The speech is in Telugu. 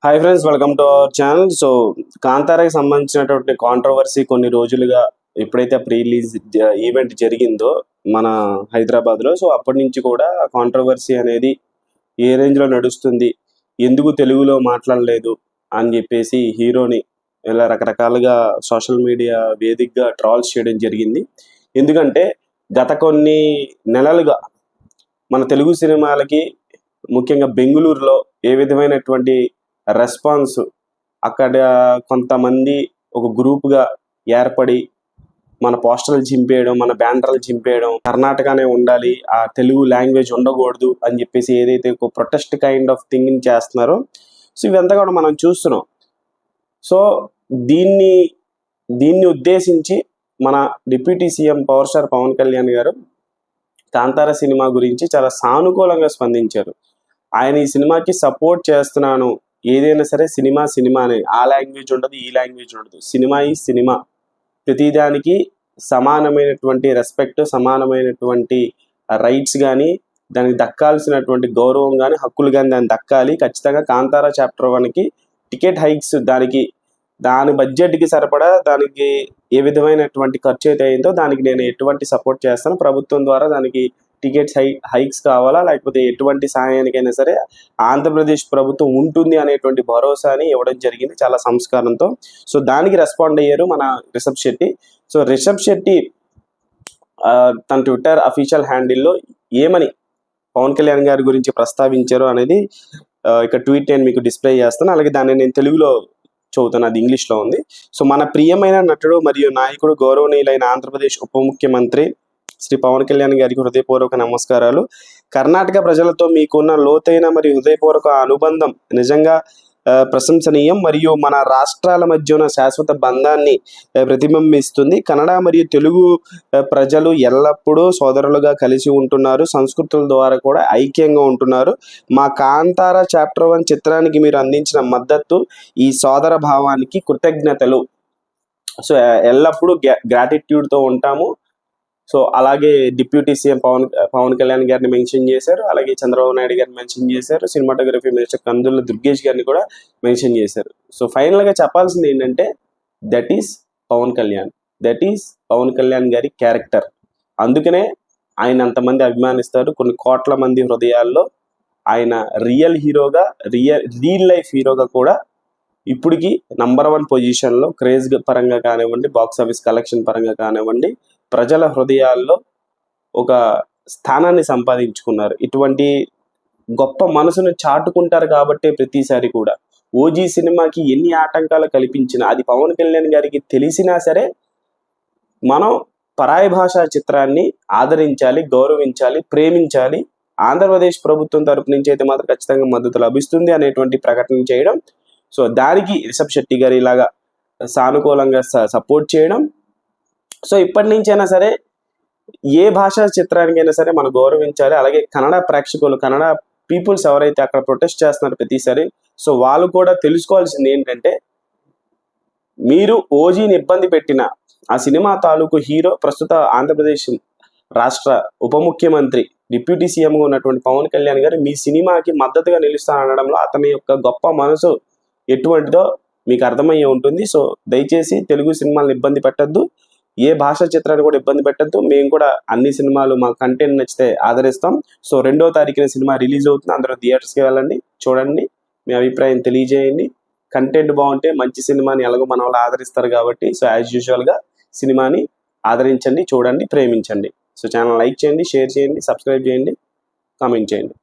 Hi friends, welcome to our channel. So కాంతారాకి సంబంధించినటువంటి కాంట్రవర్సీ కొన్ని రోజులుగా ఎప్పుడైతే ప్రీ రిలీజ్ ఈవెంట్ జరిగిందో మన హైదరాబాద్లో, సో అప్పటి నుంచి కూడా కాంట్రవర్సీ అనేది ఏ రేంజ్లో నడుస్తుంది, ఎందుకు తెలుగులో మాట్లాడలేదు అని చెప్పేసి హీరోని ఇలా రకరకాలుగా సోషల్ మీడియా వేదికగా ట్రాల్స్ చేయడం జరిగింది. ఎందుకంటే గత కొన్ని నెలలుగా మన తెలుగు సినిమాలకి ముఖ్యంగా బెంగళూరులో ఏ విధమైనటువంటి రెస్పాన్స్, అక్కడ కొంతమంది ఒక గ్రూప్గా ఏర్పడి మన పోస్టర్లు చింపేయడం, మన బ్యానర్లు చింపేయడం, కర్ణాటకనే ఉండాలి, ఆ తెలుగు లాంగ్వేజ్ ఉండకూడదు అని చెప్పేసి ఏదైతే ఒక ప్రొటెస్ట్ కైండ్ ఆఫ్ థింగ్ని చేస్తున్నారో, సో ఇవంతా కూడా మనం చూస్తున్నాం. సో దీన్ని ఉద్దేశించి మన deputy CM power star Pavan Kalyan గారు కాంతార సినిమా గురించి చాలా సానుకూలంగా స్పందించారు. ఆయన ఈ సినిమాకి సపోర్ట్ చేస్తున్నాను, ఏదైనా సరే సినిమానే, ఆ లాంగ్వేజ్ ఉండదు, ఈ లాంగ్వేజ్ ఉండదు, సినిమా ఈ సినిమా, ప్రతిదానికి సమానమైనటువంటి రెస్పెక్ట్, సమానమైనటువంటి రైట్స్ కానీ, దానికి దక్కాల్సినటువంటి గౌరవం కానీ, హక్కులు కానీ దానికి దక్కాలి. ఖచ్చితంగా కాంతారా చాప్టర్ 1కి టికెట్ హైక్స్, దాని బడ్జెట్కి సరిపడా దానికి ఏ విధమైనటువంటి ఖర్చు అయితే అయిందో దానికి నేను ఎటువంటి సపోర్ట్ చేస్తాను, ప్రభుత్వం ద్వారా దానికి టికెట్స్ హైక్స్ కావాలా, లేకపోతే ఎటువంటి సహాయానికైనా సరే ఆంధ్రప్రదేశ్ ప్రభుత్వం ఉంటుంది అనేటువంటి భరోసాని ఇవ్వడం జరిగింది చాలా సంస్కారంతో. సో దానికి రెస్పాండ్ అయ్యారు మన రిషబ్ శెట్టి. సో రిషబ్ శెట్టి తన ట్విట్టర్ అఫీషియల్ హ్యాండిల్లో ఏమని పవన్ కళ్యాణ్ గారి గురించి ప్రస్తావించారు అనేది ఇక్కడ ట్వీట్ నేను మీకు డిస్ప్లే చేస్తాను. అలాగే దాన్ని నేను తెలుగులో చదువుతాను, అది ఇంగ్లీష్లో ఉంది. సో మన ప్రియమైన నటుడు మరియు నాయకుడు గౌరవనీయులైన ఆంధ్రప్రదేశ్ ఉప ముఖ్యమంత్రి శ్రీ పవన్ కళ్యాణ్ గారికి హృదయపూర్వక నమస్కారాలు. కర్ణాటక ప్రజలతో మీకున్న లోతైన మరియు హృదయపూర్వక అనుబంధం నిజంగా ప్రశంసనీయం మరియు మన రాష్ట్రాల మధ్య ఉన్న శాశ్వత బంధాన్ని ప్రతిబింబిస్తుంది. కన్నడ మరియు తెలుగు ప్రజలు ఎల్లప్పుడూ సోదరులుగా కలిసి ఉంటున్నారు, సంస్కృతుల ద్వారా కూడా ఐక్యంగా ఉంటున్నారు. మా కాంతారా చాప్టర్ 1 చిత్రానికి మీరు అందించిన మద్దతు, ఈ సోదర భావానికి కృతజ్ఞతలు. సో ఎల్లప్పుడూ గ్రాటిట్యూడ్తో ఉంటాము. సో అలాగే డిప్యూటీ సీఎం పవన్ కళ్యాణ్ గారిని మెన్షన్ చేశారు, అలాగే చంద్రబాబు నాయుడు గారిని మెన్షన్ చేశారు, సినిమాటోగ్రఫీ మినిస్టర్ కందుల దుర్గేష్ గారిని కూడా మెన్షన్ చేశారు. సో ఫైనల్గా చెప్పాల్సింది ఏంటంటే దట్ ఈస్ పవన్ కళ్యాణ్ గారి క్యారెక్టర్. అందుకనే ఆయన అంతమంది అభిమానిస్తారు. కొన్ని కోట్ల మంది హృదయాల్లో ఆయన రియల్ హీరోగా, రియల్ లైఫ్ హీరోగా కూడా ఇప్పటికి నంబర్ 1 పొజిషన్లో, క్రేజ్ పరంగా కానివ్వండి, బాక్స్ ఆఫీస్ కలెక్షన్ పరంగా కానివ్వండి, ప్రజల హృదయాల్లో ఒక స్థానాన్ని సంపాదించుకున్నారు. ఇటువంటి గొప్ప మనసును చాటుకుంటారు కాబట్టి ప్రతిసారి కూడా ఓజీ సినిమాకి ఎన్ని ఆటంకాలు కల్పించినా, అది పవన్ కళ్యాణ్ గారికి తెలిసినా సరే మనం పరాయి భాషా చిత్రాన్ని ఆదరించాలి, గౌరవించాలి, ప్రేమించాలి. ఆంధ్రప్రదేశ్ ప్రభుత్వం తరపు నుంచి అయితే మాత్రం ఖచ్చితంగా మద్దతు లభిస్తుంది అనేటువంటి ప్రకటన చేయడం. సో దానికి రిషబ్ శెట్టి గారు ఇలాగా సానుకూలంగా సపోర్ట్ చేయడం. సో ఇప్పటి నుంచైనా సరే ఏ భాషా చిత్రానికైనా సరే మనం గౌరవించాలి. అలాగే కన్నడ ప్రేక్షకులు, కన్నడ పీపుల్స్ ఎవరైతే అక్కడ ప్రొటెస్ట్ చేస్తున్నారు ప్రతిసారి, సో వాళ్ళు కూడా తెలుసుకోవాల్సింది ఏంటంటే, మీరు ఓజీని ఇబ్బంది పెట్టిన ఆ సినిమా తాలూకు హీరో ప్రస్తుత ఆంధ్రప్రదేశ్ రాష్ట్ర ఉప ముఖ్యమంత్రి, డిప్యూటీ సీఎంగా ఉన్నటువంటి పవన్ కళ్యాణ్ గారు మీ సినిమాకి మద్దతుగా నిలుస్తానడంలో అతని యొక్క గొప్ప మనసు ఎటువంటిదో మీకు అర్థమయ్యే ఉంటుంది. సో దయచేసి తెలుగు సినిమాలను ఇబ్బంది పెట్టద్దు, ఏ భాషా చిత్రాన్ని కూడా ఇబ్బంది పెట్టద్దు. మేము కూడా అన్ని సినిమాలు మా కంటెంట్ నచ్చితే ఆదరిస్తాం. సో 2వ తారీఖున సినిమా రిలీజ్ అవుతుంది, అందరూ థియేటర్స్కి వెళ్ళండి, చూడండి, మీ అభిప్రాయం తెలియజేయండి. కంటెంట్ బాగుంటే మంచి సినిమాని ఎలాగో మన వాళ్ళు ఆదరిస్తారు కాబట్టి, సో యాజ్ యూజువల్గా సినిమాని ఆదరించండి, చూడండి, ప్రేమించండి. సో ఛానల్ లైక్ చేయండి, షేర్ చేయండి, సబ్స్క్రైబ్ చేయండి, కామెంట్ చేయండి.